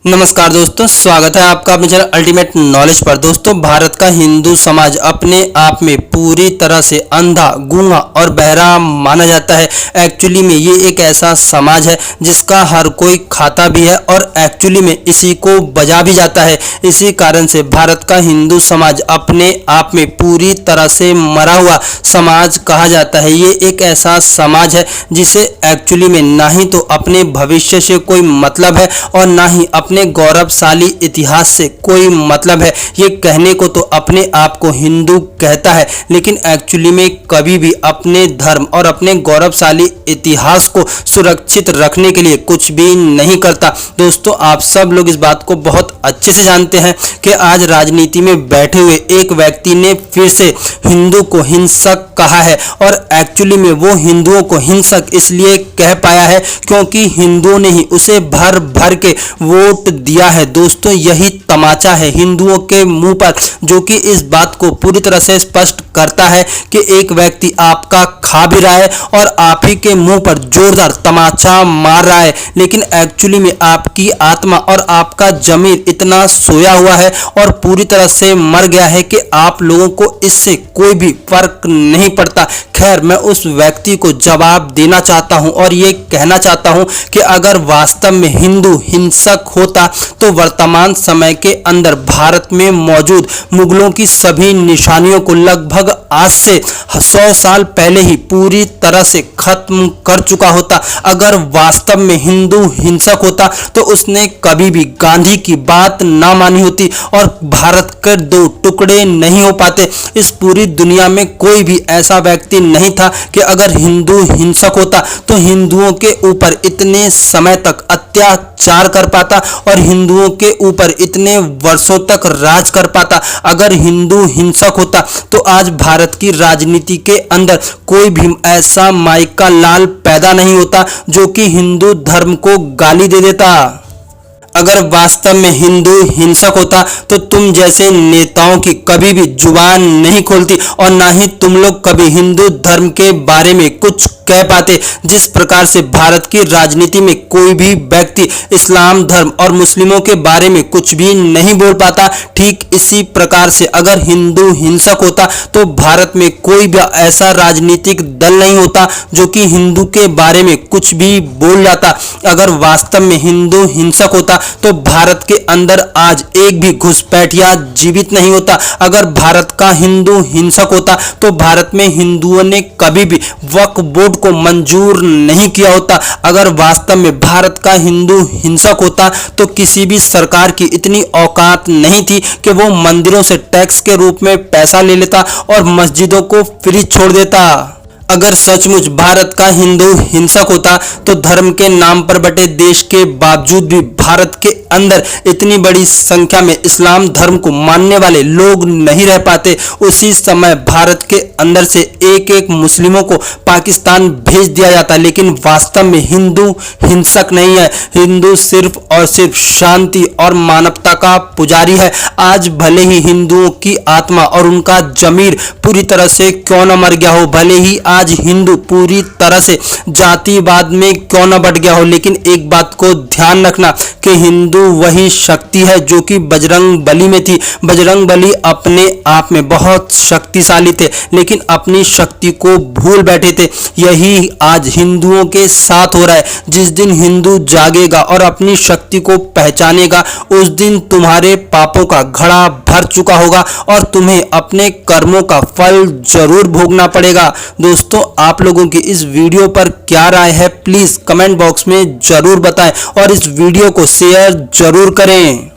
नमस्कार दोस्तों, स्वागत है आपका अपने चैनल अल्टीमेट नॉलेज पर। दोस्तों, भारत का हिंदू समाज अपने आप में पूरी तरह से अंधा, गूंगा और बहरा माना जाता है। एक्चुअली में ये एक ऐसा समाज है जिसका हर कोई खाता भी है और एक्चुअली में इसी को बजा भी जाता है। इसी कारण से भारत का हिंदू समाज अपने आप में पूरी तरह से मरा हुआ समाज कहा जाता है। ये एक ऐसा समाज है जिसे एक्चुअली में ना ही तो अपने भविष्य से कोई मतलब है और ना ही अपने गौरवशाली इतिहास से कोई मतलब है। ये कहने को तो अपने आप को हिंदू कहता है, लेकिन एक्चुअली में कभी भी अपने धर्म और अपने गौरवशाली इतिहास को सुरक्षित रखने के लिए कुछ भी नहीं करता। दोस्तों, आप सब लोग इस बात को बहुत अच्छे से जानते हैं कि आज राजनीति में बैठे हुए एक व्यक्ति ने फिर से हिंदू को हिंसक कहा है और एक्चुअली में वो हिंदुओं को हिंसक इसलिए कह पाया है क्योंकि हिंदुओं ने ही उसे भर भर के वोट दिया है। दोस्तों, यही तमाचा है हिंदुओं के मुंह पर, जो कि इस बात को पूरी तरह से स्पष्ट करता है कि एक व्यक्ति आपका खा भी रहा है और आप ही के मुंह पर जोरदार तमाचा मार रहा है, लेकिन एक्चुअली में आपकी आत्मा और आपका जमीर इतना सोया हुआ है और पूरी तरह से मर गया है कि आप लोगों को इससे कोई भी फर्क नहीं पड़ता। खैर, मैं उस व्यक्ति को जवाब देना चाहता हूं और ये कहना चाहता हूं कि अगर वास्तव में हिंदू हिंसक होता तो वर्तमान समय के अंदर भारत में मौजूद मुगलों की सभी निशानियों को लगभग आज से 100 साल पहले ही पूरी तरह से खत्म कर चुका होता। अगर वास्तव में हिंदू हिंसक होता तो उसने कभी भी गांधी की बात ना मानी होती और भारत के दो टुकड़े नहीं हो पाते। इस पूरी दुनिया में कोई भी ऐसा व्यक्ति नहीं था कि अगर हिंदू हिंसक होता तो हिंदुओं के ऊपर इतने समय तक अत्याचार कर पाता और हिंदुओं के ऊपर इतने वर्षों तक राज कर पाता। अगर हिंदू हिंसक होता तो आज भारत की राजनीति के अंदर कोई भी ऐसा माइक का लाल पैदा नहीं होता जो कि हिंदू धर्म को गाली दे देता। अगर वास्तव में हिंदू हिंसक होता तो तुम जैसे नेताओं की कभी भी जुबान नहीं खोलती और ना ही तुम लोग कभी हिंदू धर्म के बारे में कुछ कह पाते। जिस प्रकार से भारत की राजनीति में कोई भी व्यक्ति इस्लाम धर्म और मुस्लिमों के बारे में कुछ भी नहीं बोल पाता, ठीक इसी प्रकार से अगर हिंदू हिंसक होता तो भारत में कोई भी ऐसा राजनीतिक दल नहीं होता जो कि हिंदू के बारे में कुछ भी बोल जाता। अगर वास्तव में हिंदू हिंसक होता तो भारत के अंदर आज एक भी घुसपैठिया जीवित नहीं होता। अगर भारत का हिंदू हिंसक होता तो भारत में हिंदुओं ने कभी भी वक्फ बोर्ड को मंजूर नहीं किया होता। अगर वास्तव में भारत का हिंदू हिंसक होता तो किसी भी सरकार की इतनी औकात नहीं थी कि वो मंदिरों से टैक्स के रूप में पैसा ले लेता और मस्जिदों को फ्री छोड़ देता। अगर सचमुच भारत का हिंदू हिंसक होता तो धर्म के नाम पर बटे देश के बावजूद भी भारत के अंदर इतनी बड़ी संख्या में इस्लाम धर्म को मानने वाले लोग नहीं रह पाते। उसी समय भारत के अंदर से एक एक मुस्लिमों को पाकिस्तान भेज दिया जाता, लेकिन वास्तव में हिंदू हिंसक नहीं है। हिंदू सिर्फ और सिर्फ शांति और मानवता का पुजारी है। आज भले ही हिंदुओं की आत्मा और उनका जमीर पूरी तरह से क्यों न मर गया हो, भले ही आज हिंदू पूरी तरह से जातिवाद में क्यों न बढ़ गया हो, लेकिन एक बात को ध्यान रखना कि हिंदू वही शक्ति है जो कि बजरंग बली में थी। बजरंग बली अपने आप में बहुत शक्तिशाली थे, लेकिन अपनी शक्ति को भूल बैठे थे। यही आज हिंदुओं के साथ हो रहा है। जिस दिन हिंदू जागेगा और अपनी शक्ति को पहचानेगा, उस दिन तुम्हारे पापों का घड़ा भर चुका होगा और तुम्हें अपने कर्मों का फल जरूर भोगना पड़ेगा। दोस्तों, आप लोगों की इस वीडियो पर क्या राय है, प्लीज कमेंट बॉक्स में जरूर बताएं और इस वीडियो को शेयर जरूर करें।